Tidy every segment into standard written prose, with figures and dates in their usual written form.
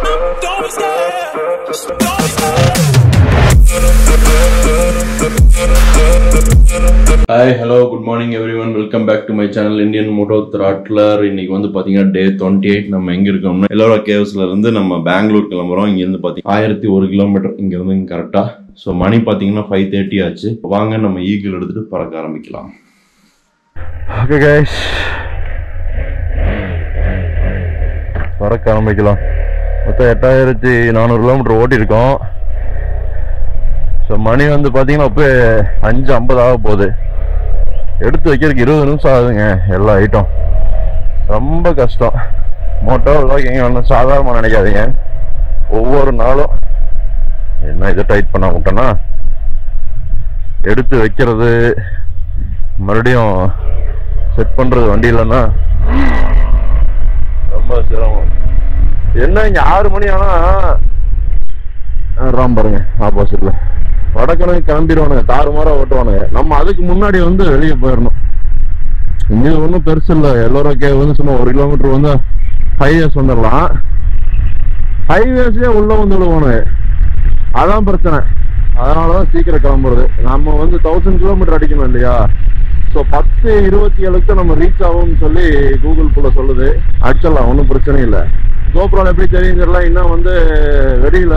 Hi, hello, good morning everyone. Welcome back to my channel Indian Moto Throttler. இன்னைக்கு வந்து பாத்தீங்கன்னா டே 28. நம்ம எங்க இருக்கோம்னா எல்லோரா கேவ்ஸ்ல இருந்து நம்ம பெங்களூர் கிளம்புறோம். இங்க இருந்து பாத்தீங்கன்னா 1001 கிலோமீட்டர் இங்க இருந்து கரெக்டா. சோ மணி பாத்தீங்கன்னா 5:30 ஆச்சு. வாங்க நம்ம ஈகிள் எடுத்துட்டு பறக்க ஆரம்பிக்கலாம். ஓகே गाइस, பறக்க ஆரம்பிக்கலாம். மொத்தம் 8400 கிலோமீட்டர் ஓட்டி இருக்கோம். ஸோ மணி வந்து பார்த்தீங்கன்னா இப்போ 5:50 ஆக போகுது. எடுத்து வைக்கிறதுக்கு 20 நிமிஷம் ஆகுதுங்க. எல்லா ஐட்டம் ரொம்ப கஷ்டம். மோட்டோ எங்கே ஒன்றும் சாதாரணமாக நினைக்காதீங்க. ஒவ்வொரு நாளும் என்ன இதை டைட் பண்ண விட்டோன்னா எடுத்து வைக்கிறது, மறுபடியும் செட் பண்ணுறது வண்டி இல்லைன்னா ரொம்ப சிரமம். என்ன இங்கே 6 மணி ஆனால் பாருங்க ஆப்போசிட்ல வடக்கணக்கு கிளம்பிடுவானுங்க, தாறுமாறா ஓட்டுவானுங்க. நம்ம அதுக்கு முன்னாடி வந்து வெளியே போயிடணும். இங்கே ஒன்றும் பெருசு இல்லை. எல்லோரும் வந்து சும்மா 1 கிலோமீட்டர் வந்து ஹைவேஸ் வந்துடலாம். ஹைவேஸ்லேயே உள்ள வந்து விடுவானுங்க. அதான் பிரச்சனை. அதனாலதான் சீக்கிரம் கிளம்புறது. நம்ம வந்து 1000 கிலோமீட்டர் அடிக்கணும் இல்லையா? ஸோ 10:27 நம்ம ரீச் ஆகும்னு சொல்லி கூகுள் புள்ள சொல்லுது. ஆக்சுவலா ஒன்றும் பிரச்சனை இல்லை. கோப்ரோல எப்படி தெரியும் தெரியல. இன்னும் வந்து வெடியில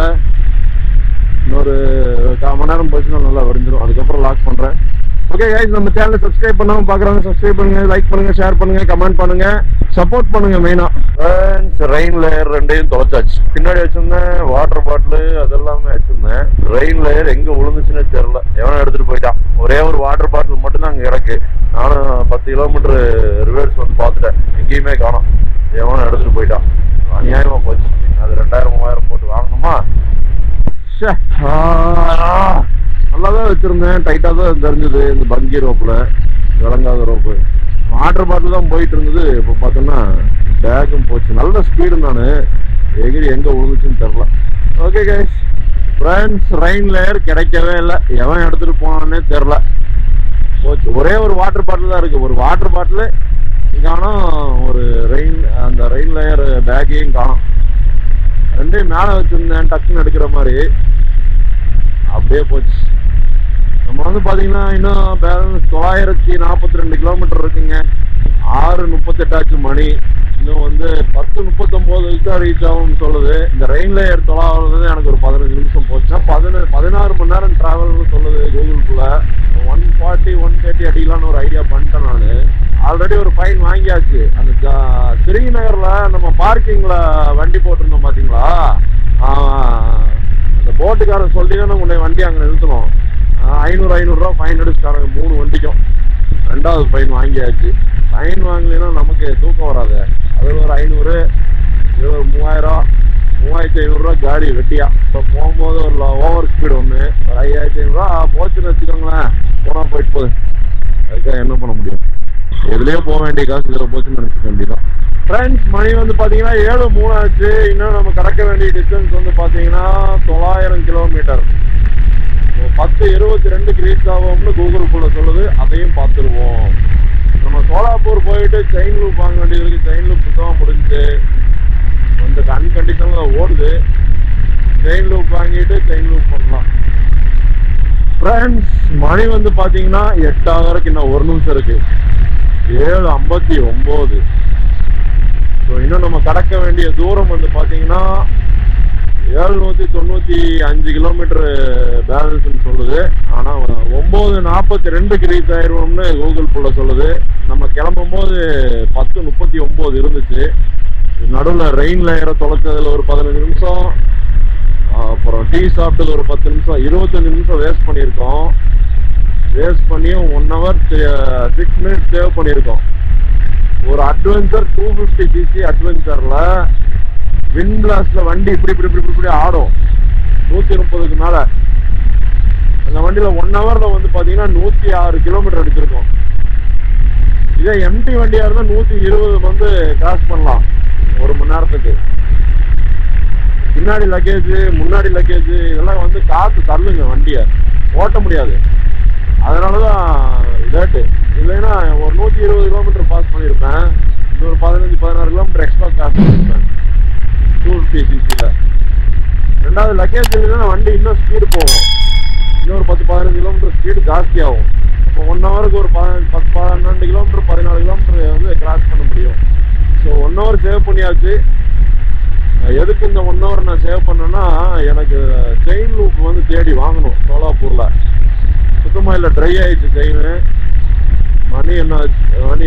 இன்னொரு 1/4 மணி நேரம் போச்சுன்னா நல்லா வரைஞ்சிடும். அதுக்கப்புறம் லாக் பண்றேன். ஓகே கைஸ், நம்ம சேனலை சப்ஸ்கிரைப் பண்ணாம பாக்குறாங்க, சப்ஸ்கிரைப் பண்ணுங்க, லைக் பண்ணுங்க, ஷேர் பண்ணுங்க, கமெண்ட் பண்ணுங்க, சப்போர்ட் பண்ணுங்க. மெயினா ரெயின் லேயர் ரெண்டையும் தொலைச்சாச்சு. பின்னாடி வச்சிருந்தேன் வாட்டர் பாட்டில், அதெல்லாமே வச்சிருந்தேன். ரெயின் லேயர் எங்க விழுந்துச்சுன்னு தெரியல. எவனும் எடுத்துட்டு போயிட்டான். ஒரே ஒரு வாட்டர் பாட்டில் மட்டும் தான் அங்க இறக்கு. நானும் 10 கிலோமீட்டர் ரிவர்ஸ் வந்து பார்த்துட்டேன். எங்கேயுமே காணோம். எவனும் எடுத்துட்டு போயிட்டான். அநியாயமா போச்சு. அது 2000-3000 போட்டு வாங்கணுமா? நல்லாதான் வச்சிருந்தேன். டைட்டா தான் தெரிஞ்சது. இந்த பங்கி ரோப்ல விளங்காத ரோப்பு வாட்டர் பாட்டில் தான் போயிட்டு இருந்தது. இப்போ பார்த்தோம்னா பேக்கும் போச்சு. நல்ல ஸ்பீடு. நான் எகிரி எங்க விழுந்துச்சுன்னு தெரியல. Okay guys friends, rain layer கிடைக்கவே இல்லை. எவன் எடுத்துட்டு போனானே தெரியல. போச்சு. ஒரே ஒரு வாட்டர் பாட்டில் தான் இருக்கு. ஒரு வாட்டர் பாட்டில் காணும், ஒரு அந்த ரெயின் லேயர் பேக்கையும் காணும். ரெண்டையும் மேலே வச்சிருந்தேன் டக்குன்னு எடுக்கிற மாதிரி. அப்படியே போச்சு. நம்ம வந்து பாத்தீங்கன்னா இன்னும் பேலன்ஸ் 942 கிலோமீட்டர் இருக்குங்க. 6:38 ஆச்சு மணி. இன்னும் வந்து 10:39 தான் ரீச் ஆகும்னு சொல்லுது. இந்த ரெயின் லேயர் தொலாவது எனக்கு ஒரு 15 நிமிஷம் போச்சுன்னா 16 மணி நேரம் டிராவல்னு சொல்லுது கூகுள்குள்ள. 140-130 அடிக்கலான்னு ஒரு ஐடியா பண்ணிட்டேன். நான் ஆல்ரெடி ஒரு ஃபைன் வாங்கியாச்சு. அந்த ஸ்ரீநகர்ல நம்ம பார்க்கிங்ல வண்டி போட்டிருந்தோம் பாத்தீங்களா? அந்த போட்டுக்காரன் சொல்லி தான் உன்னை வண்டி அங்கே நிறுத்தணும். 500 ரூபா ஃபைன் அடிச்சுட்டாங்க 3 வண்டிக்கும். 2வது ஃபைன் வாங்கியாச்சு. ஃபைன் வாங்கலைன்னா நமக்கு தூக்கம் வராது. அது ஒரு 500, இது ஒரு 3500 ரூபா காடி வெட்டியா. இப்போ போகும்போது ஒரு ஓவர் ஸ்பீடு ஒன்று ஒரு 5500 ரூபா போச்சுன்னு வச்சுக்கோங்களேன். போனால் போயிட்டு போகுது. அதுக்காக என்ன பண்ண முடியும்? எதுலேயே போக வேண்டிய காசு இதில் போச்சுன்னு நினச்சிக்க வேண்டியதான். ஃப்ரெண்ட்ஸ், மணி வந்து பார்த்தீங்கன்னா 7:03 ஆச்சு. இன்னும் நம்ம கடக்க வேண்டிய டிஸ்டன்ஸ் வந்து பார்த்தீங்கன்னா 900 கிலோமீட்டர். 10:22 ரீச் ஆகும்னு கூகுள் குள்ள சொல்லுது. அதையும் பார்த்துருவோம். நம்ம சோலாப்பூர் போயிட்டு செயின் லூப் வாங்க வேண்டியது இருக்கு. செயின் லூப் சுத்தமாக முடிஞ்சு கொஞ்சம் அன்கண்டிஷனில் ஓடுது. செயின் லூப் வாங்கிட்டு செயின் லூப் பண்ணலாம். ஃப்ரெண்ட்ஸ், மணி வந்து பார்த்தீங்கன்னா 8 ஆகிறதுக்கு இன்னும் 1 நிமிஷம் இருக்கு. 7:59. ஸோ இன்னும் நம்ம கடக்க வேண்டிய தூரம் வந்து பார்த்தீங்கன்னா 795 கிலோமீட்டர் பேலன்ஸ்ன்னு சொல்லுது. ஆனால் 9:42 ரீச் ஆயிடுவோம்னு கூகுள் புள்ள சொல்லுது. நம்ம கிளம்பும் போது 10:39 இருந்துச்சு. நடுவில் ரெயின் லேயரை தொலைச்சதுல ஒரு 15 நிமிஷம், அப்புறம் டீ சாப்பிட்டது ஒரு 10 நிமிஷம், 25 நிமிஷம் வேஸ்ட் பண்ணியிருக்கோம். வேஸ்ட் பண்ணியும் 1 hour 6 minutes சேவ் பண்ணியிருக்கோம். ஒரு அட்வென்ச்சர் 250cc அட்வென்ச்சர்ல விண்ட் பிளாஸ்ட்ல வண்டி இப்படி ஆடும் 130க்கு மேல. அந்த வண்டியில 1 hourல வந்து பாத்தீங்கன்னா 106 கிலோமீட்டர் அடிச்சிருக்கோம். இதே எம்டி வண்டியா இருந்தா 120 வந்து கிராஸ் பண்ணலாம் 1 மணி நேரத்துக்கு. பின்னாடி லக்கேஜ், முன்னாடி லக்கேஜ் இதெல்லாம் வந்து காத்து தள்ளுங்க வண்டியை, ஓட்ட முடியாது. அதனாலதான் ரேட்டு. இல்லைன்னா ஒரு 120 கிலோமீட்டர் பாஸ் பண்ணியிருப்பேன். இன்னொரு 15-16 கிலோமீட்டர் எக்ஸ்ட்ரா காசு பண்ணியிருப்பேன் 250cc. லக்கேஜ் இல்லைன்னா வண்டி இன்னும் ஸ்பீடு போகும், இன்னொரு 10-15 கிலோமீட்டர் ஸ்பீடு ஜாஸ்தி ஆகும். இப்போ 1 ஹவருக்கு ஒரு 10-12 கிலோமீட்டர் 14 கிலோமீட்டர் வந்து கிராஸ் பண்ண முடியும். ஸோ 1 ஹவர் சேவ் பண்ணியாச்சு. எதுக்கு இந்த 1 ஹவர் நான் சேவ் பண்ணேன்னா, எனக்கு செயின் லூப் வந்து தேடி வாங்கணும் சோலாப்பூரில். சுத்தமாக இல்லை, ட்ரை ஆயிடுச்சு செயின். மணி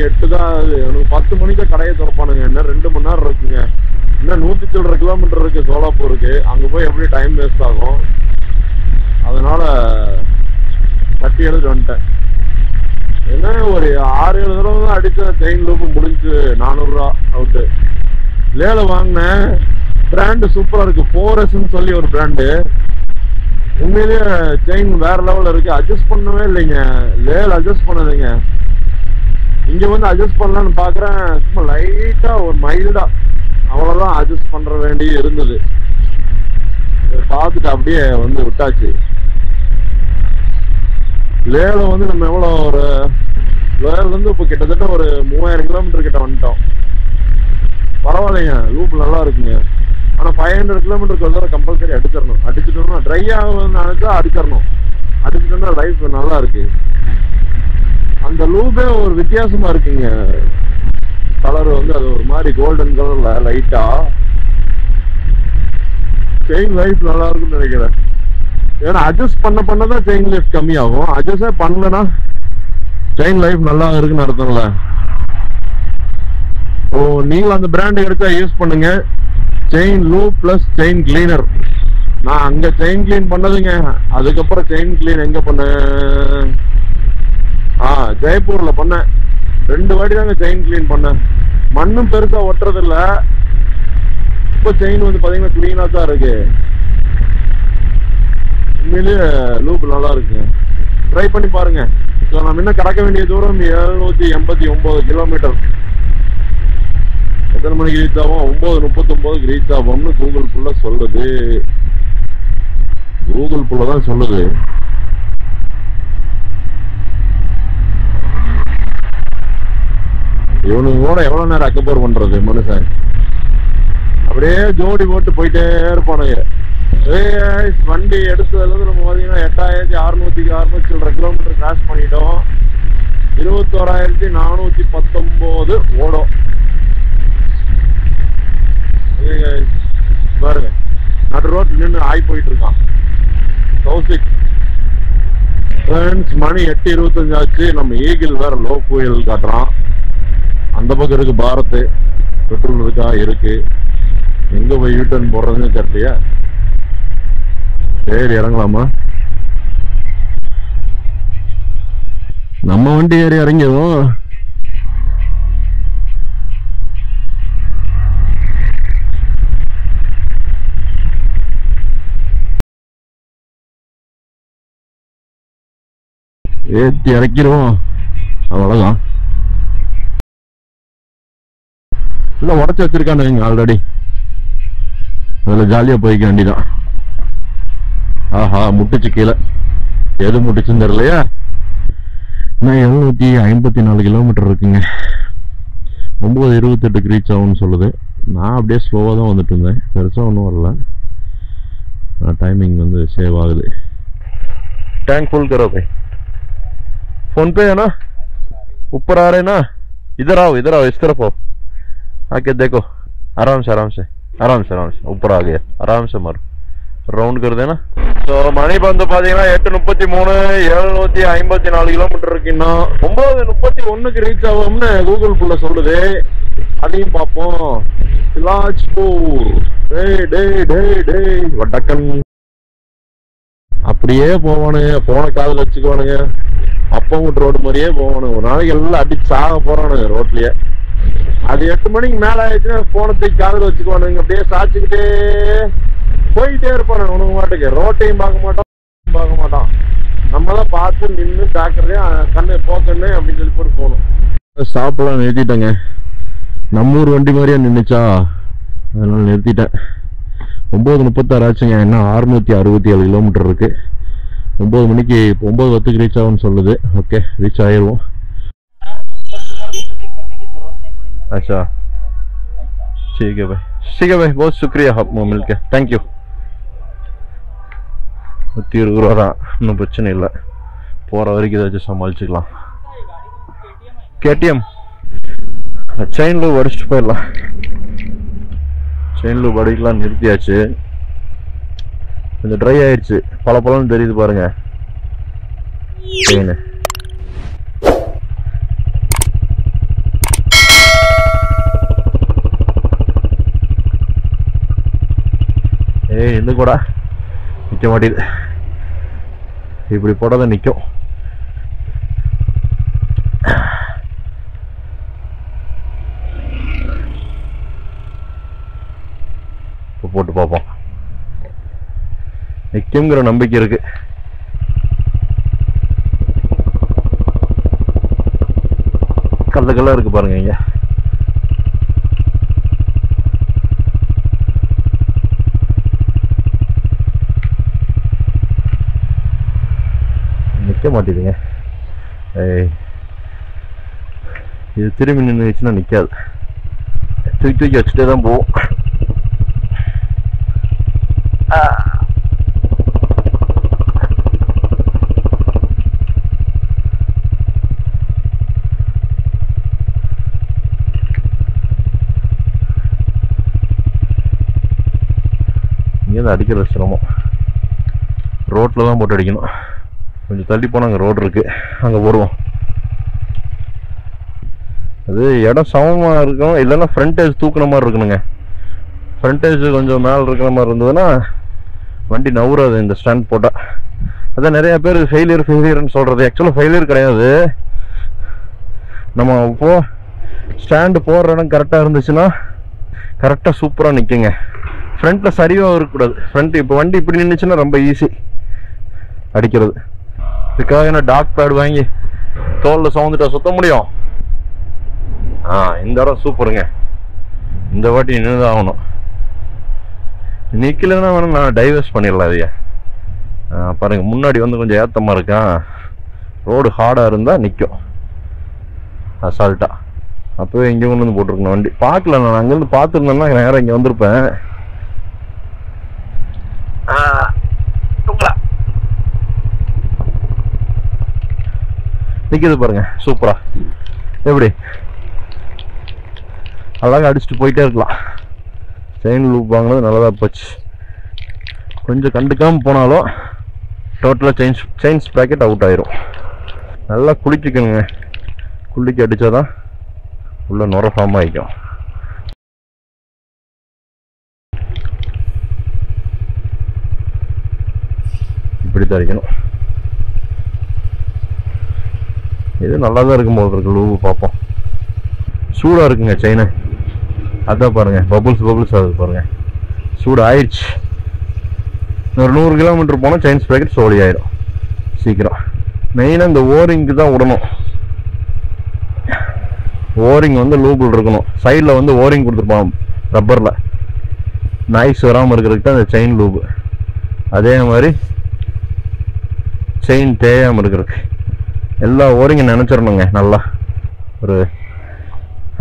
8 தான். எனக்கு 10 மணிக்கு கடையை திறப்பானுங்க. என்ன 2 மணி நேரம் இருக்குங்க. இன்னும் 100 சில்லற கிலோமீட்டர் இருக்கு சோலாப்பூருக்கு. அங்கே போய் எப்படி டைம் வேஸ்ட் ஆகும். அதனால கட்டி எடுத்து வந்துட்டேன். என்ன ஒரு 6-7 தடவை தான் அடிச்ச செயின் லூப்பு முடிஞ்சு 400 ரூபா அவுட்டு. லேல வாங்கினேன், பிராண்டு சூப்பரா இருக்கு. 4S சொல்லி ஒரு பிராண்டு. உண்மையிலேயே செயின் வேற லெவல்ல இருக்கு. அட்ஜஸ்ட் பண்ணவே இல்லைங்க, லேல அட்ஜஸ்ட் பண்ணதுங்க. இங்க வந்து அட்ஜஸ்ட் பண்ணலான்னு பாக்குறேன், சும்மா லைட்டா ஒரு மைல்டா அவ்வளவுதான் அட்ஜஸ்ட் பண்ற வேண்டி இருந்தது. பார்த்துட்டு அப்படியே வந்து விட்டாச்சு. லேல வந்து நம்ம எவ்வளவு ஒரு லேல இருந்து இப்ப கிட்டத்தட்ட ஒரு 3000 கிலோமீட்டர் கிட்ட வந்துட்டோம். பரவாயில்லைங்க, லூப் நல்லா இருக்குங்க. ஆனா 500 கிலோமீட்டருக்கு ஒரு தடவை கம்பல்சரி அடிச்சிட்டோம்னா ட்ரை ஆகும்னு நினைச்சா அடிச்சிட்டோம்னா லைஃப் நல்லா இருக்கு. அந்த லூபே ஒரு வித்தியாசமா இருக்குங்க. கலர் வந்து அது ஒரு மாதிரி கோல்டன் கலர்ல லைட்டா. செயின் லைஃப் நல்லா இருக்குன்னு நினைக்கிறேன். ஏன்னா அட்ஜஸ்ட் பண்ணதான் செயின் லைஃப் கம்மியாகும். அட்ஜஸ்டே பண்ணலன்னா செயின் லைஃப் நல்லா இருக்குன்னு அர்த்தம்ல. ஓ, நீங்களும் அந்த பிராண்ட் எடுத்தா யூஸ் பண்ணுங்க. Chain loop plus chain cleaner. நான் அங்க செயின் கிளீன் பண்ணதுங்க. அதுக்கப்புறம் செயின் கிளீன் எங்க பண்ணேன்? ஜெய்ப்பூர்ல பண்ணேன். 2 வாட்டி தாங்க செயின் கிளீன் பண்ணேன். மண்ணும் பெருசா ஒட்டுறது இல்ல. இப்போ செயின் வந்து பாத்தீங்கன்னா கிளீனா தான் இருக்கு. உண்மையிலேயே லூப் நல்லா இருக்குங்க, ட்ரை பண்ணி பாருங்க. ஸோ நம்ம இன்னும் கடக்க வேண்டிய தூரம் 789 கிலோமீட்டர். எத்தனை மணிக்கு ரீச் ஆகும்? 9:39 ரீச் ஆகும்னு கூகுள் புள்ள சொல்லுது. கூகுள் புள்ள தான் சொல்லுது. இவனுக்கு கூட எவ்வளவு நேரம் அக்கப்போர் பண்றது மனுஷன். அப்படியே ஜோடி போட்டு போயிட்டே இருப்பானுங்க. வண்டி எடுத்ததுல இருந்து நம்ம பாத்தீங்கன்னா 8600 சில்லற கிலோமீட்டர் கிராஸ் பண்ணிட்டோம். 21,419 ஓடும். பாருங்க, நடு ரோட்ல நின்று ஆய் போயிட்டு இருக்கான் கௌசிக். மணி 8:25 ஆச்சு. நம்ம ஈகிள் வேற லோ ஃபியூயல் காட்டுறான். அந்த பக்கம் இருக்கு பாரத், பெட்ரோல் இருக்கா? இருக்கு. எங்க போய் யூட்டர்ன் போடுறதுன்னு தெரியலையா. சரி, இறங்கலாமா? நம்ம வண்டி ஏறி இறங்கிடும். ஏத்தி இறக்கிடுவோம், அவ்வளவுதான். இல்ல உடச்சு வச்சிருக்கானுங்க ஆல்ரெடி. அதுல ஜாலியா போய்க்க வேண்டிதான். ஆஹா, முட்டுச்சு கீழே. எது முட்டுச்சுன்னு தெரியலையா. நான் 754 கிலோமீட்டர் இருக்குங்க. 9:28 ரீச் ஆகும்னு சொல்லுது. நான் அப்படியே ஸ்லோவா தான் வந்துட்டு இருந்தேன், பெருசா ஒன்றும் வரல. टाइमिंग வந்து சேவ் ஆகுது. टैंक फुल करो भाई। फोन पे है ना? ऊपर आ रहे ना? इधर आओ इस तरफ आओ, आके देखो। आराम से ऊपर आ गया। आराम से मारो, ரவுண்ட் कर देना। ஸோ மணி வந்து பார்த்தீங்கன்னா 8:33, 754 கிலோமீட்டர் இருக்குன்னா 9:31 ரீச் ஆகும்னு கூகுள் புள்ள சொல்லுது. அதையும் பார்ப்போம். சிலாஜ்பூர் வடக்கன் அப்படியே போவானுங்க. போன காதில் வச்சுக்குவானுங்க. அப்பவும் ரோடு மாதிரியே போவானுங்க. ஒரு நாளைக்கு எல்லாம் அடிச்சு சாக போறானுங்க ரோட்லயே. அது 8 மணிக்கு மேல ஆயிடுச்சுன்னா போனத்துக்கு காதில் வச்சுக்குவானுங்க. அப்படியே சாச்சுக்கிட்டே போயிட்டே இருப்பானுங்க. உனக்கு மாட்டுக்கு ரோட்டையும் பார்க்க மாட்டான். நம்ம தான் பார்த்து நின்று ஜாக்கிரதையா கண்ணு போக்கண்ணு அப்படின்னு சொல்லி போட்டு போகணும். ஸ்டாப்லாம் நிறுத்திட்டேங்க. நம்ம ஊர் வண்டி மாதிரியா நின்றுச்சா, அதனால நிறுத்திட்டேன். 9:36 ஆச்சுங்க. என்ன 667 கிலோமீட்டர் இருக்கு. 9 மணிக்கு 9:10 ரீச் ஆகும்னு சொல்லுது. ஓகே, ரீச் ஆயிடுவோம். अच्छा ठीक है भाई बहुत शुक्रिया आप मिलके, थैंक यू। 120 ரூபா தான், இன்னும் பிரச்சனை இல்லை. போகிற வரைக்கும் ஏதாச்சும் சமாளிச்சுக்கலாம். கேடிஎம் செயின் லூப் அடிச்சுட்டு போயிடலாம். செயின் லூப் அடிக்கலாம் நிறுத்தியாச்சு. கொஞ்சம் ட்ரை ஆயிடுச்சு, பல பழம்னு தெரியுது பாருங்க செயின். இந்த கூட நிற்க மாட்டேது, இப்படி போடாத நிற்கும். இப்போ போட்டு பார்ப்போம். நிற்குங்கிற நம்பிக்கை இருக்கு. கல்லுக்கெல்லாம் இருக்கு பாருங்க இங்க. நிற்க மாட்டேதுங்க. இது திரும்பி நின்றுச்சுன்னா நிற்காது, தூக்கி தூக்கி வச்சுட்டே தான் போவோம். இங்கேருந்து அடிக்கிற சிரமம், ரோட்டில் தான் போட்டு அடிக்கணும். கொஞ்சம் தள்ளி போனால் அங்கே ரோடு இருக்குது, அங்கே போடுவோம். அது இடம் சமமாக இருக்கும், இல்லைன்னா ஃப்ரண்டேஜ் தூக்குன மாதிரி இருக்கணுங்க. ஃப்ரண்டேஜ் கொஞ்சம் மேலே இருக்கிற மாதிரி இருந்ததுன்னா வண்டி நவுறாது இந்த ஸ்டாண்ட் போட்டால். அதான் நிறைய பேர் ஃபெயிலியர்னு சொல்கிறது. ஆக்சுவலாக ஃபெயிலியர் கிடையாது. நம்ம இப்போது ஸ்டாண்டு போடுற இடம் கரெக்டாக இருந்துச்சுன்னா கரெக்டாக சூப்பராக நிற்குங்க. ஃப்ரண்ட்டில் சரியாக இருக்கக்கூடாது. ஃப்ரண்ட் இப்போ வண்டி இப்படி நின்றுச்சுன்னா ரொம்ப ஈஸி அடிக்கிறது. இதுக்காக என்ன டாக் பேட் வாங்கி தோலில் சுமந்துட்டா சுத்த முடியும்? இந்த இடம் சூப்பருங்க. இந்த வாட்டி நின்று தான் ஆகணும். நிற்கலன்னா வேணும் நான் டைவர்ஸ் பண்ணிடலாம் அதையா. பாருங்க முன்னாடி வந்து கொஞ்சம் ஏத்தமாக இருக்கா. ரோடு ஹார்டாக இருந்தால் நிற்கும் அசால்ட்டா. அப்போவே இங்கே கொண்டு வந்து போட்டிருக்கணும் வண்டி. பார்க்கல, நான் அங்கேருந்து பார்த்துருந்தேன்னா நேரம் இங்கே வந்திருப்பேன். நிற்கிது பாருங்க சூப்பரா. எப்படி அழகாக அடிச்சுட்டு போயிட்டே இருக்கலாம். செயின் லூப் வாங்கினது நல்லதாக போச்சு. கொஞ்சம் கண்டுக்காமல் போனாலும் டோட்டலாக செயின்ஸ் பேக்கெட் அவுட் ஆயிரும். நல்லா குளிக்கணுங்க. குளிக்க அடித்தாதான் உள்ள நுர ஃபார்ம் ஆகிக்கும். இப்படி தான் அடிக்கணும். இது நல்லா தான் இருக்கும் போது இருக்கு. லூவு பார்ப்போம். சூடாக இருக்குங்க செயினு. அதான் பாருங்க பபுள்ஸ் ஆகுது பாருங்க. சூடு ஆயிடுச்சு. ஒரு 100 கிலோமீட்டர் போனால் செயின்ஸ் பேக்கெட் சோழி ஆயிடும் சீக்கிரம். மெயினாக இந்த ஓரிங்க்கு தான் விடணும். ஓரிங் வந்து லூபிள் இருக்கணும். சைடில் வந்து ஓரிங் கொடுத்துருப்பான் ரப்பரில், நாய்ஸ் வராமல் இருக்கிறதுக்கு தான் அந்த செயின் லூபு. அதே மாதிரி செயின் தேயாமல் இருக்கிறதுக்கு எல்லா ஓரிங்க நினச்சிடணுங்க. நல்லா ஒரு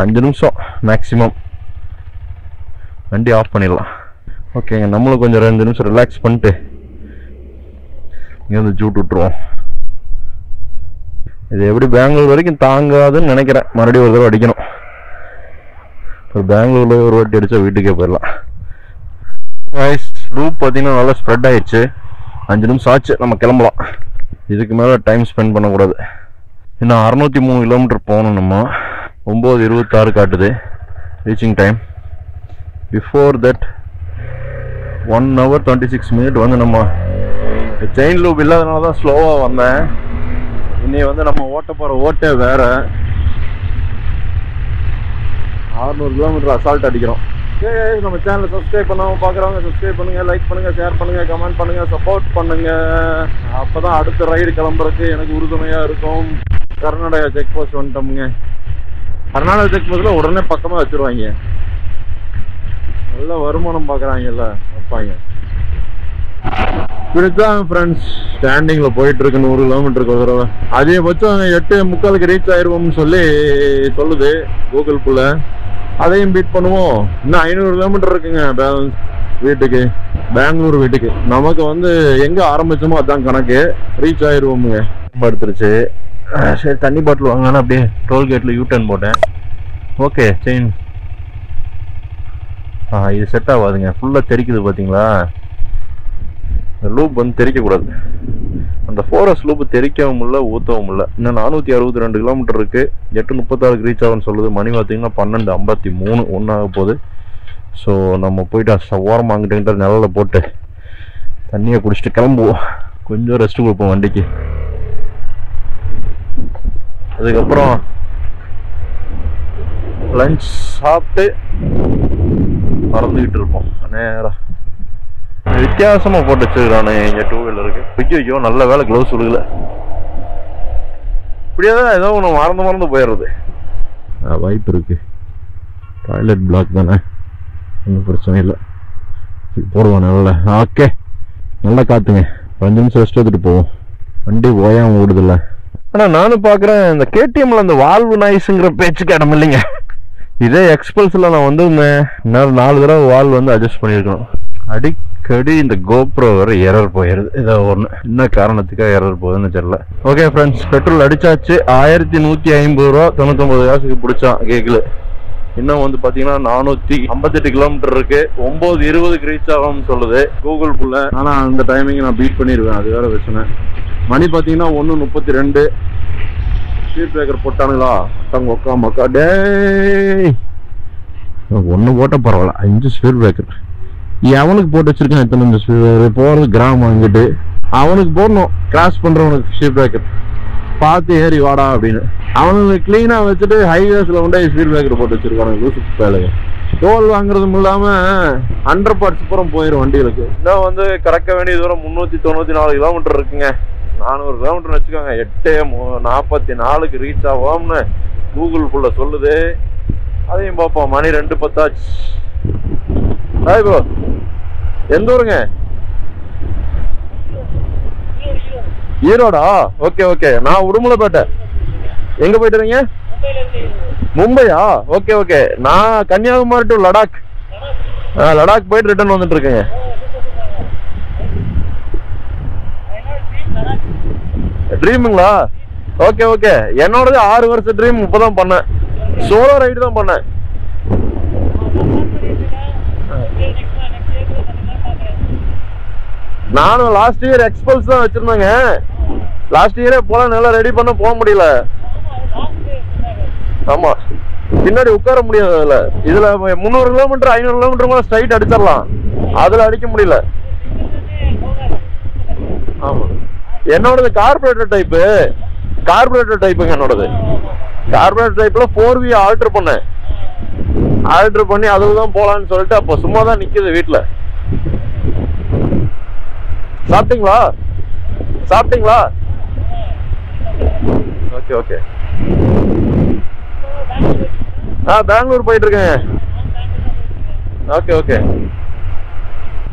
5 நிமிஷம் மேக்ஸிமம் வண்டி ஆஃப் பண்ணிடலாம். ஓகேங்க, நம்மளும் கொஞ்சம் 2 நிமிஷம் ரிலாக்ஸ் பண்ணிட்டு இங்கே வந்து ஜூட் விட்டுருவோம். இது எப்படி பெங்களூர் வரைக்கும் தாங்காதுன்னு நினைக்கிறேன். மறுபடியும் ஒரு தடவை அடிக்கணும். இப்போ பெங்களூர்ல ஒரு வாட்டி அடித்தா வீட்டுக்கே போயிடலாம். லூப் பார்த்தீங்கன்னா நல்லா ஸ்ப்ரெட் ஆயிடுச்சு. 5 நிமிஷம் ஆச்சு, நம்ம கிளம்பலாம். இதுக்கு மேலே டைம் ஸ்பெண்ட் பண்ணக்கூடாது. இன்னும் 603 கிலோமீட்டர் போகணும். நம்ம 9:26 காட்டுது reaching time. Before that 1 hour 26 minutes வந்து நம்ம செயின் லூப் இல்லாதனால தான் ஸ்லோவாக வந்தேன். இன்னி வந்து நம்ம ஓட்ட போகிற ஓட்டே வேற. 600 கிலோமீட்டர் அசால்ட் அடிக்கிறோம். நம்ம சேனலை சப்ஸ்கிரைப் பண்ணாமல் பார்க்குறவங்க சப்ஸ்கிரைப் பண்ணுங்கள், லைக் பண்ணுங்கள், ஷேர் பண்ணுங்கள், கமெண்ட் பண்ணுங்கள், சப்போர்ட் பண்ணுங்கள். அப்போ தான் அடுத்த ரைடு கிளம்புறதுக்கு எனக்கு உறுதுணையாக இருக்கும். கர்நாடகா செக் போஸ்ட் வந்துட்டோமுங்க. கர்நாடகா செக் போஸ்ட்டில் உடனே பக்கமாக வச்சுருவாங்க. நல்ல வருமானம் பார்க்குறாங்கல்ல வைப்பாங்க. இப்படித்தான் ஃப்ரெண்ட்ஸ் ஸ்டாண்டிங்கில் போயிட்டுருக்கு 100 கிலோமீட்டருக்கு ஒரு தடவை. அதிகபட்சம் 8:45 ரீச் ஆயிடுவோம்னு சொல்லுது கூகுள் புள்ள. அதையும் பீட் பண்ணுவோம். இன்னும் 500 கிலோமீட்டர் இருக்குங்க பேலன்ஸ். வீட்டுக்கு, பெங்களூர் வீட்டுக்கு. நமக்கு வந்து எங்க ஆரம்பிச்சோமோ அதான் கணக்கு. ரீச் ஆயிடுவோமுங்க. எடுத்துருச்சு. சரி, தண்ணி பாட்டில் வாங்கினா அப்படியே டோல்கேட்ல யூட்டர்ன் போட்டேன். ஓகே, செயின் இது செட் ஆகாதுங்க. ஃபுல்லா தெரிக்குது பாத்தீங்களா? லூப் வந்து தெரிக்க கூடாது. அந்த ஃபாரஸ்ட் லூப் தெரிக்கவும் இல்லை, ஊற்றவும் இல்லை. இன்னும் 462 கிலோமீட்டர் இருக்கு. 8:36 ரீச் ஆகும்னு சொல்லுது. மணி பார்த்தீங்கன்னா 12:53 ஒன்றாக போகுது. ஸோ நம்ம போயிட்டு ஓரமாக அங்கிட்ட நிழல போட்டு தண்ணியை குடிச்சிட்டு கிளம்புவோம். கொஞ்சம் ரெஸ்ட் கொடுப்போம் வண்டிக்கு. அதுக்கப்புறம் லஞ்ச் சாப்பிட்டு பறந்துக்கிட்டு இருப்போம். நேரம் வித்தியாசமா போட்டு வச்சிருக்கானே இங்க 2 வீலருக்கு. ஐயோ, நல்ல வேலை க்ளவுஸ் விழுகல. இப்படியாதான் ஏதோ ஒன்று மறந்து போயிடுறது. வாய்ப்பு இருக்கு. டாய்லெட் பிளாக் தானே, ஒன்றும் பிரச்சனை இல்லை. போடுவோம் நல்ல. ஓகே, நல்லா காத்துங்க. 5 நிமிஷம் ரெஸ்ட் எடுத்துட்டு போவோம். வண்டி ஓயாம ஓடுதில்ல. ஆனால் நானும் பார்க்குறேன் இந்த கேடிஎம்ல அந்த வால்வு நாய்ஸுங்கிற பேச்சுக்கு இடம் இல்லைங்க. இதே எக்ஸ்பல்ஸில் நான் வந்திருந்தேன். இன்னும் 4 தடவை வால்வு வந்து அட்ஜஸ்ட் பண்ணியிருக்கணும். அடிக்கடி இந்த கோப்ரோ வர எரர் போயிடுது. ஏதோ ஒன்று என்ன காரணத்துக்காக எரர் போகுதுன்னு தெரியல. ஓகே ஃப்ரெண்ட்ஸ், பெட்ரோல் அடிச்சாச்சு. 1150 ரூபா 99 காசுக்கு பிடிச்சான் கேக்கில். இன்னும் வந்து பார்த்தீங்கன்னா 458 கிலோமீட்டர் இருக்கு. 9:20க்கு ரீச் ஆகும்னு சொல்லுது கூகுள்குள்ள. ஆனால் அந்த டைமிங் நான் பீட் பண்ணிடுவேன், அது வேற பிரச்சனை. மணி பார்த்தீங்கன்னா 1:32. Speed breaker போட்டானுங்களா? அட்டங்க ஒக்கா மக்கா. டே, 1 போட்டால் பரவாயில்ல, 5 ஸ்பீட் பிரேக்கர். அவனுக்கு போட்டு வச்சிருக்கான். எத்தனை ஸ்பீட் பிரேக்கர் போகிறது? கிராமம் வாங்கிட்டு அவனுக்கு போடணும். கிராஸ் பண்றவனுக்கு ஸ்பீட் பிரேக்கர் பார்த்து ஏறி வாடா அப்படின்னு. அவனுக்கு கிளீனா வச்சுட்டு ஹைவேஸ்ல கொண்டு ஸ்பீட் பிரேக்கர் போட்டு வச்சிருக்கானுங்க. லூசுக்கு வேலைங்க. டோல் வாங்குறதும் இல்லாம 100 பார்ட்ஸ் புறம் போயிடும் வண்டிகளுக்கு. இன்னும் வந்து கறக்க வேண்டிய தூரம் 394 கிலோமீட்டர் இருக்குங்க. 400 கிலோமீட்டர் வச்சுக்கோங்க. 8:44க்கு ரீச் ஆகும்னு கூகுள் புள்ள சொல்லுது. அதையும் பார்ப்போம். மணி 2:10 ஆச்சு. ஹாய் ப்ரோ, எந்த ஊருங்க? ஈரோடா? Okay okay. நான் உடுமலைப்பேட்டை. எங்க போயிட்டு வரீங்க? மும்பையா? Okay okay. நான் கன்னியாகுமரி டு லடாக். லடாக் போயிட்டு ரிட்டர்ன் வந்துட்டு இருக்கேங்க. ட்ரீமுங்களா? Okay okay. என்னோடது 6 வருஷம் ட்ரீம். இப்பதான் பண்ணேன். சோலோ ரைடு தான் பண்ணேன். நானும் லாஸ்ட் இயர் எக்ஸ்பல்ஸ் தான் வச்சிருந்தேங்க. லாஸ்ட் இயரே போல நல்லா ரெடி பண்ண போக முடியல. ஆமா, பின்னாடி உட்கார முடியாது. இதுல 300 கிலோமீட்டர் 500 கிலோமீட்டர் கூட ஸ்ட்ரைட் அடிச்சிடலாம். அதுல அடிக்க முடியல. ஆமா, என்னோடது கார்பரேட்டர் டைப்பு. கார்பரேட்டர் டைப்புங்க என்னோடது. கார்பரேட்டர் டைப்ல 4V ஆல்டர் பண்ணேன். ஆல்டர் பண்ணி அதுல தான் போலான்னு சொல்லிட்டு அப்ப சும்மா தான் நிக்குது வீட்டுல. சாப்பிட்டீங்களா? சாப்பிட்டீங்களா? Okay okay. பெங்களூர் போயிட்டு இருக்கேன். Okay okay.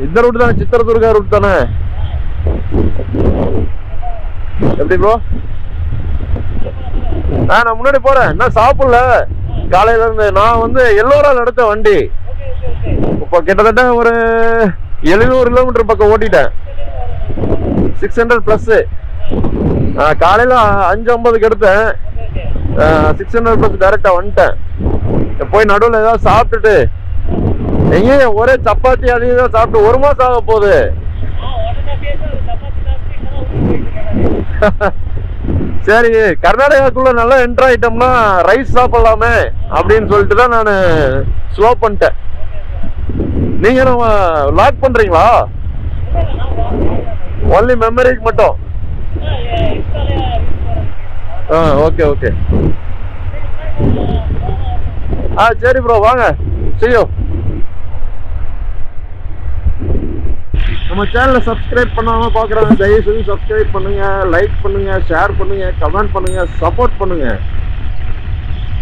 இந்த ரூட் தானே? சித்திரதுர்கா ரூட் தானே? எப்படி ப்ரோ? நான் முன்னாடி போறேன். என்ன சாப்பிடல காலையில இருந்து. நான் வந்து எல்லோரால் எடுத்த வண்டி. இப்ப கிட்டத்தட்ட ஒரு 700 கிலோமீட்டர் பக்கம் ஓட்டிட்டேன். 600 பிளஸ். காலையில 5:50க்கு எடுத்தேன். 600 பிளஸ் டைரக்டா வந்துட்டேன். போய் நடுவில் ஏதாவது சாப்பிட்டுட்டு எங்க ஒரே சப்பாத்தி அதிகம் சாப்பிட்டு 1 மாசம் ஆக போகுது. சரி, கர்நாடகாக்குள்ள நல்லா என்டர் ஆயிட்டோம்னா ரைஸ் சாப்பிடலாமே அப்படின்னு சொல்லிட்டு தான் நான் ஸ்லோ பண்ணிட்டேன். நீங்க லாக் பண்றீங்களா? ஒன்லி மெமரிக்கு மட்டும். Okay okay. சரி ப்ரோ, வாங்க செய்யும். நம்ம சேனலை சப்ஸ்கிரைப் பண்ணாம பாக்குறாங்க, தயவு செஞ்சு சப்ஸ்கிரைப் பண்ணுங்க, லைக் பண்ணுங்க, ஷேர் பண்ணுங்க, கமெண்ட் பண்ணுங்க, சப்போர்ட் பண்ணுங்க.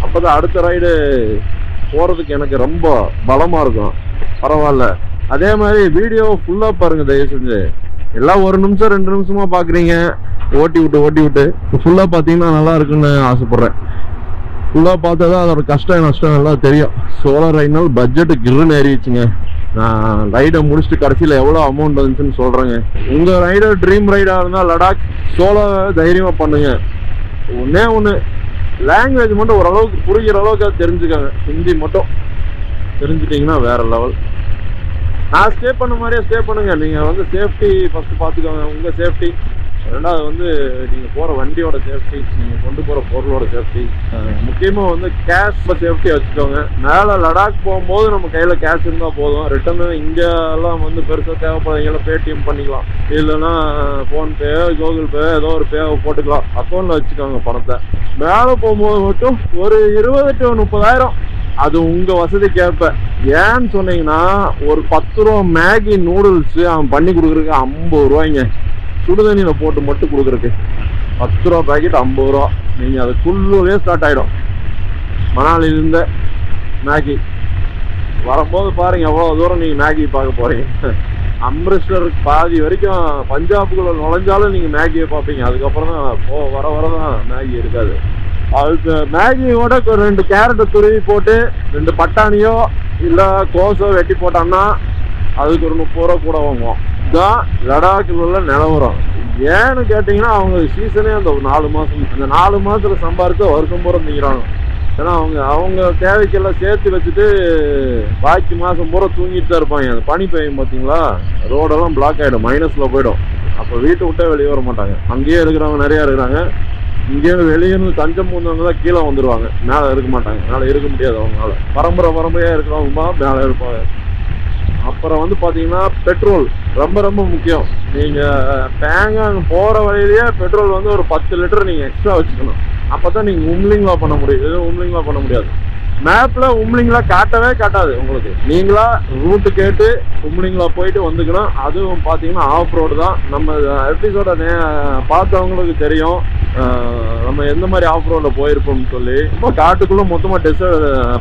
அப்பதான் அடுத்த ரைடு போறதுக்கு எனக்கு ரொம்ப பலமா இருக்கும். பரவாயில்ல. அதே மாதிரி வீடியோ ஃபுல்லா பாருங்க தயவு செஞ்சு. எல்லாம் 1 நிமிஷம் 2 நிமிஷமா பாக்குறீங்க. ஓட்டி விட்டு ஃபுல்லா பாத்தீங்கன்னா நல்லா இருக்குன்னு ஆசைப்படுறேன். ஃபுல்லா பார்த்தாதான் அதோட கஷ்டம் நஷ்டம் நல்லா தெரியும். சோலார் ரைட்னால பட்ஜெட் கிருன்னு ஏறிச்சுங்க. நான் ரைடை முடிச்சுட்டு கடைசியில் எவ்வளோ அமௌண்ட் வந்துச்சுன்னு சொல்கிறேங்க. உங்கள் ரைடர் ட்ரீம் ரைடாக இருந்தால் லடாக் சோலோ தைரியமாக பண்ணுங்க. ஒன்றே ஒன்று, லாங்குவேஜ் மட்டும் ஓரளவுக்கு புரிகிற அளவுக்கு அது தெரிஞ்சுக்கோங்க. ஹிந்தி மட்டும் தெரிஞ்சுட்டிங்கன்னா வேறு லெவல். நான் ஸ்டே பண்ண மாதிரியே ஸ்டே பண்ணுங்க. நீங்கள் வந்து சேஃப்டி ஃபஸ்ட்டு பார்த்துக்கோங்க. உங்கள் சேஃப்டி, ரெண்டாவது வந்து நீங்கள் போகிற வண்டியோட சேஃப்டி, நீங்கள் கொண்டு போகிற பொருளோட சேஃப்டி, முக்கியமாக வந்து கேஷ் சேஃப்டியை வச்சுக்கோங்க. மேலே லடாக் போகும்போது நம்ம கையில் கேஷ் இருந்தால் போதும். ரிட்டர்னு இங்கெல்லாம் வந்து பெருசாக தேவைப்படுறீங்களா பேடிஎம் பண்ணிக்கலாம், இல்லைன்னா ஃபோன்பே கூகுள் பே ஏதோ ஒரு பேவை போட்டுக்கலாம். அக்கௌண்ட்டில் வச்சுக்கோங்க பணத்தை. மேலே போகும்போது மட்டும் ஒரு 20 to 30,000, அது உங்கள் வசதிக்கேற்ப. ஏன்னு சொன்னீங்கன்னா ஒரு 10 ரூபா மேகி நூடுல்ஸு அவன் பண்ணி கொடுக்குறதுக்கு 50 ரூபாய்ங்க. சுடுதண்ணியில் போட்டு மட்டும் கொடுக்குறதுக்கு 10 ரூபா பேக்கெட் 50 ரூபா. நீங்கள் அது குள்ளூரே ஸ்டார்ட் ஆகிடும். மணாலியிலிருந்த மேகி வரும்போது பாருங்கள் எவ்வளோ தூரம் நீங்கள் மேகி பார்க்க போகிறீங்க. அம்ரிட்சர் பாதி வரைக்கும் பஞ்சாபுக்குள்ள நுழைஞ்சாலும் நீங்கள் மேகியை பார்ப்பீங்க. அதுக்கப்புறம் தான் வர தான் மேகி இருக்காது. அதுக்கு மேகியோட 2 கேரட்டை துருவி போட்டு 2 பட்டாணியோ இல்லை கோஸோ வெட்டி போட்டோம்னா அதுக்கு ஒரு 30 ரூபா கூட வாங்குவோம். இதுதான் லடாக்கில் உள்ள நிலவரம். ஏன்னு கேட்டிங்கன்னா அவங்க சீசனே அந்த 4 மாதம், அந்த 4 மாதத்தில் சம்பாதிச்சு வருஷம் பூரா திங்கிறாங்க. ஏன்னா அவங்க தேவைக்கெல்லாம் சேர்த்து வச்சுட்டு பாக்கி மாதம் பூரா தூங்கிட்டு தான் இருப்பாங்க. அந்த பனி பெய்யும் பார்த்தீங்களா, ரோடெல்லாம் பிளாக் ஆகிடும், மைனஸில் போயிடும். அப்போ வீட்டை விட்டே வெளியே வர மாட்டாங்க. அங்கேயே இருக்கிறவங்க நிறையா இருக்கிறாங்க. இங்கேருந்து வெளியேருந்து தஞ்சம் பூந்தவங்க தான் கீழே வந்துடுவாங்க, மேலே இருக்க மாட்டாங்க. மேலே இருக்க முடியாது அவங்களால. பரம்பரையாக இருக்கிறவங்க மேலே இருப்பாங்க. அப்புறம் வந்து பார்த்தீங்கன்னா பெட்ரோல் ரொம்ப ரொம்ப முக்கியம். நீங்கள் பேங்காங் போகிற வழியிலேயே பெட்ரோல் வந்து ஒரு 10 லிட்டர் நீங்கள் எக்ஸ்ட்ரா வச்சுக்கணும். அப்போ தான் நீங்கள் உம்லிங்லா பண்ண முடியும். எதுவும் உம்லிங்லா பண்ண முடியாது. மேப்பில் உம்லிங்லா காட்டவே காட்டாது உங்களுக்கு. நீங்களா ரூட்டு கேட்டு உம்லிங்லா போயிட்டு வந்துக்கணும். அதுவும் பார்த்தீங்கன்னா ஆஃப் ரோடு தான். நம்ம எபிசோட பார்த்தவங்களுக்கு தெரியும் நம்ம எந்த மாதிரி ஆஃப் ரோடில் போயிருப்போம்னு சொல்லி. ரொம்ப காட்டுக்குள்ளே மொத்தமாக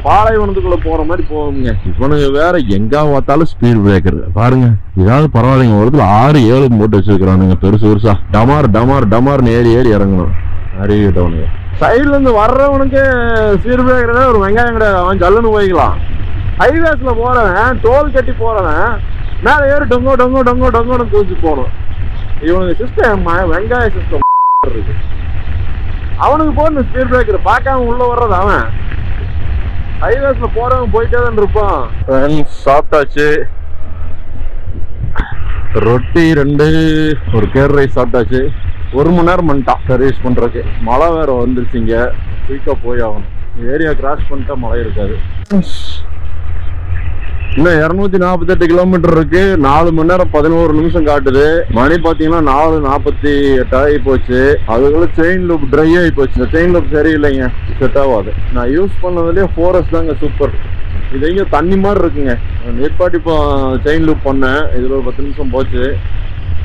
பாலைவனத்துக்குள்ளே போகிற மாதிரி போவோங்க. இவனுக்கு வேற எங்கே பார்த்தாலும் ஸ்பீட் பிரேக்கர் பாருங்க. ஏதாவது பரவாயில்லைங்க, ஒரு இடத்துல 6-7 போட்டு வச்சிருக்கிறானுங்க பெருசா. டமார் டமார் டமார்னு ஏறி இறங்கணும். அறிவிட்டவனுங்க சைட்ல இருந்து வர்றவனுக்கு ஸ்பீட் பிரேக்கர் ஒரு வெங்காயம் கிடையாது. அவன் ஜல்லுன்னு போய்க்கலாம். ஹைவேஸ்ல போறவன், டோல் கட்டி போறவன் மேலே ஏறி டொங்கோ டொங்கோ டொங்கோ டொங்கோன்னு தூச்சி போகணும். இவனுக்கு சிஸ்டம் வெங்காய சிஸ்டம் இருக்கு. அவனுக்கு போடணும் ஸ்பீட் பிரேக்கர். பார்க்காம உள்ள வர்றது அவன். ஹைவேஸ்ல போறவன் போயிட்டே தான் இருப்பான். சாப்பிட்டாச்சு. ரொட்டி 2, ஒரு கேர் ரைஸ் சாப்பிட்டாச்சு. 1 மணி நேரம் பண்ணிட்டான் சர்வீஸ் பண்ணுறதுக்கு. மழை வேறு வந்துருச்சுங்க, குயிக்காக போய் ஆகணும். ஏரியா கிராஸ் பண்ணிட்டா மழை இருக்காது. இன்னும் 248 கிலோமீட்டர் இருக்கு. 4 மணி நேரம் 11 நிமிஷம் காட்டுது. மணி பார்த்தீங்கன்னா 4:48 ஆகி போச்சு. அதுக்குள்ள செயின் லூப் ட்ரை ஆகி போச்சு. இந்த செயின் லூப் சரியில்லைங்க, செட் ஆகாது. நான் யூஸ் பண்ணதுலேயே 4S தாங்க சூப்பர். இது இங்கே தண்ணி மாதிரி இருக்குங்க. நிற்பாட்டி இப்போ செயின் லூப் பண்ணேன். இதில் ஒரு 10 நிமிஷம் போச்சு.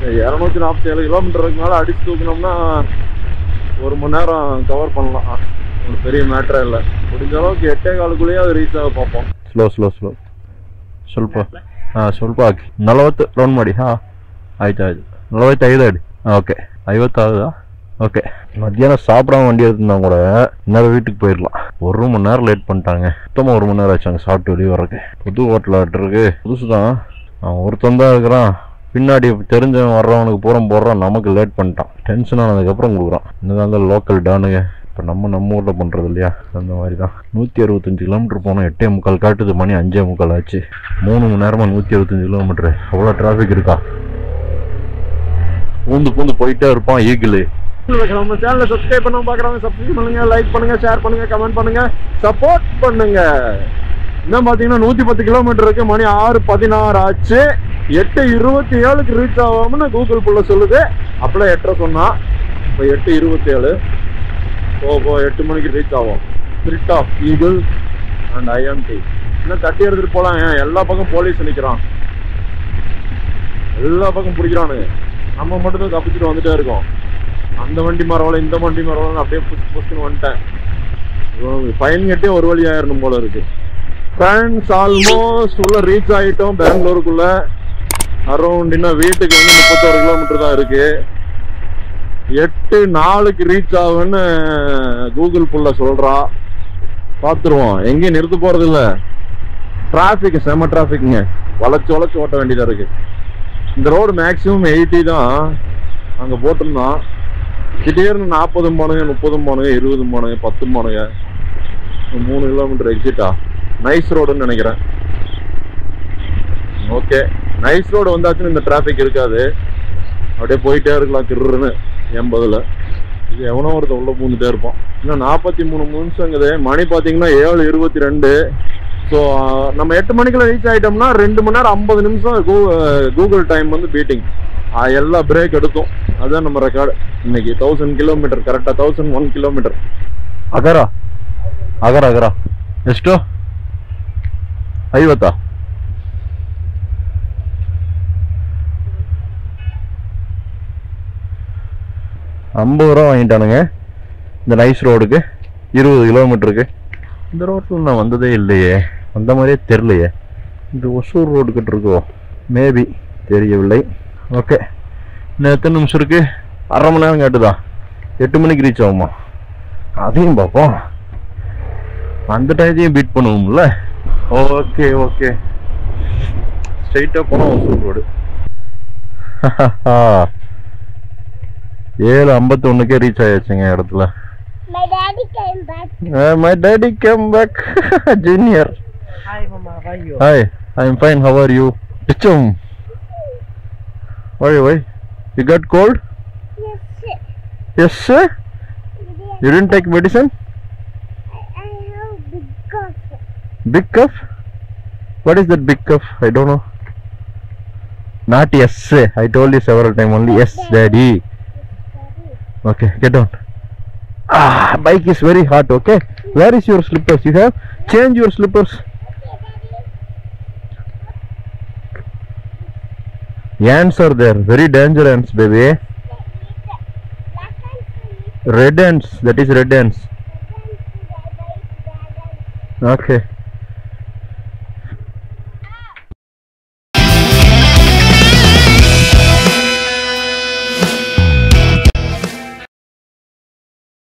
247 கிலோமீட்டருக்கு மேலே அடிச்சு தூக்கினோம்னா 1 மணி நேரம் கவர் பண்ணலாம். ஒரு பெரிய மேட்டரே இல்லை. முடிஞ்ச அளவுக்கு 8:15 அது ரீச் ಆಗ பார்ப்போம். ಸ್ಲೋ ಸ್ವಲ್ಪ ಸ್ವಲ್ಪ ಹಾಕಿ 40 ರೌಂಡ್ ಮಾಡಿ. ಆಯ್ತು 45 ಅಡಿ. ஓகே 50 ஆகுதா? ஓகே. மத்தியானம் சாப்பிடாம வண்டி எடுத்துருந்தா கூட இன்னொரு வீட்டுக்கு போயிடலாம். 1 மணி நேரம் லேட் பண்ணிட்டாங்க. மொத்தமாக 1 மணி நேரம் ஆச்சு அங்கே சாப்பிட்டு வெளியே வர்றதுக்கு. புது ஹோட்டல் இருக்கு, புதுசு தான். அவன் ஒருத்தன் தான் இருக்கிறான். பின்னாடி தெரிஞ்சவன் வர்றவனுக்கு பூரம் போடுறான். நமக்கு லேட் பண்ணிட்டான். டென்ஷன் ஆனதுக்கப்புறம் கொடுக்குறான். இன்னுதாங்க லோக்கல் டானுங்க. இப்போ நம்ம ஊரில் பண்ணுறது இல்லையா, அந்த மாதிரி தான். 165 கிலோமீட்டர் போனோம். 8:45 காட்டுது. மணி 5:45 ஆச்சு. 3 மணி நேரமாக 165 கிலோமீட்டரு. அவ்வளோ டிராஃபிக் இருக்கா? பூந்து போயிட்டே இருப்பான் ஈகிள். நம்ம சேனலை சப்ஸ்கிரைப் பண்ண பார்க்குறவங்க சப்ஸ்கிரைப் பண்ணுங்க, லைக் பண்ணுங்க, ஷேர் பண்ணுங்க, கமெண்ட் பண்ணுங்க, சப்போர்ட் பண்ணுங்க. இன்னும் பார்த்தீங்கன்னா 110 கிலோமீட்டர் இருக்கு. மணி 6:16 ஆச்சு. 8:27 ரீச் ஆகாமனு கூகுள் புள்ள சொல்லுது. அப்படியே 8:30 சொன்னா. இப்போ 8:27. 8 மணிக்கு ரீச் ஆகும். Spirit of eagle and IMT இன்னும் தட்டி எடுத்துட்டு போலாம். எல்லா பக்கம் போலீஸ் நிற்கிறான். எல்லா பக்கம் பிடிக்கிறானுங்க. நம்ம மட்டும்தான் தப்பிச்சுட்டு வந்துட்டே இருக்கோம். அந்த வண்டி மரவலை, இந்த வண்டி மரவலை அப்படியே புஷ்னு வந்துட்டேன். ஃபைன் கட்டி ஒரு வழி ஆயிரணும் போல இருக்கு. ஃப்ரெண்ட்ஸ், ஆல்மோஸ்ட் உள்ள ரீச் ஆகிட்டோம் பெங்களூருக்குள்ள. அரௌண்ட் இன்னும் வீட்டுக்கு வந்து 31 கிலோமீட்டர் தான் இருக்கு. 8:04 ரீச் ஆகுன்னு கூகுள் புள்ள சொல்றா. பார்த்துருவோம். எங்கேயும் நிறுத்த போறது இல்லை. டிராஃபிக் செம டிராஃபிக்ங்க. வளைச்சு வளைச்சு ஓட்ட வேண்டியதா இருக்கு. இந்த ரோடு மேக்ஸிமம் 80 தான் அங்க போட்டிருந்தோம். திடீர்னு 40 போனுங்க, 30 போனுங்க, 20 போனுங்க, 10 போனுங்க. 3 கிலோமீட்டர் எக்ஸிட்டா நைஸ் ரோடுன்னு நினைக்கிறேன். ஓகே, நைஸ் ரோடு வந்தாச்சுன்னு இந்த டிராபிக் இருக்காது. அப்படியே போயிட்டே இருக்கலாம் கிருன்னு 80ல. இது எவனோ ஒருத்த உள்ள பூந்துட்டே இருப்பான். இன்னும் 43 நிமிஷங்குது. மணி பார்த்தீங்கன்னா 7:22. ஸோ நம்ம 8 மணிக்குள்ள ரீச் ஆகிட்டோம்னா 2 மணி நேரம் 50 நிமிஷம் கூகுள் டைம் வந்து பீட்டிங். எல்லா பிரேக் எடுக்கும். அதுதான் நம்ம ரெக்கார்டு இன்னைக்கு. 1000 கிலோமீட்டர் கரெக்டாக 1001 கிலோமீட்டர். ಅಗರ ಅಗರ ಅಗರ ಎಷ್ಟು 50 50 ரூபா வாங்கிட்டானுங்க இந்த நைஸ் ரோடுக்கு 20 கிலோமீட்டருக்கு. இந்த ரோட்டில் நான் வந்ததே இல்லையே, வந்த மாதிரியே தெரியலையே. இந்த ஒசூர் ரோடு கிட்ட இருக்கோ மேபி, தெரியவில்லை. ஓகே, இன்னும் எத்தனை நிமிஷம் இருக்கு? அரை மணி நேரம் கேட்டுதா? 8 மணிக்கு ரீச் ஆகுமா? அதையும் பார்ப்போம். அந்த டைத்தையும் பீட் பண்ணுவோம்ல. ஓகே ஓகே, ஸ்ட்ரைட்டாக போனோம் ஒசூர் ரோடு. 7:51 ரீச் ஆயாச்சுங்க இடத்துல. My daddy came back. Junior. Hi mama, how are you? Hi, I'm fine. How are you? Pichum. Why? You got cold? Yes, sir. Yes, sir. You didn't take medicine? I have big cough. Big cough? What is that big cough? I don't know. Not yes, sir. I told you several times only. Yes, daddy. Okay, get down. Bike is very hot. Okay, where is your slippers? You have change your slippers. Ants are there, very dangerous ants, baby. Red ants, that is red ants. Okay.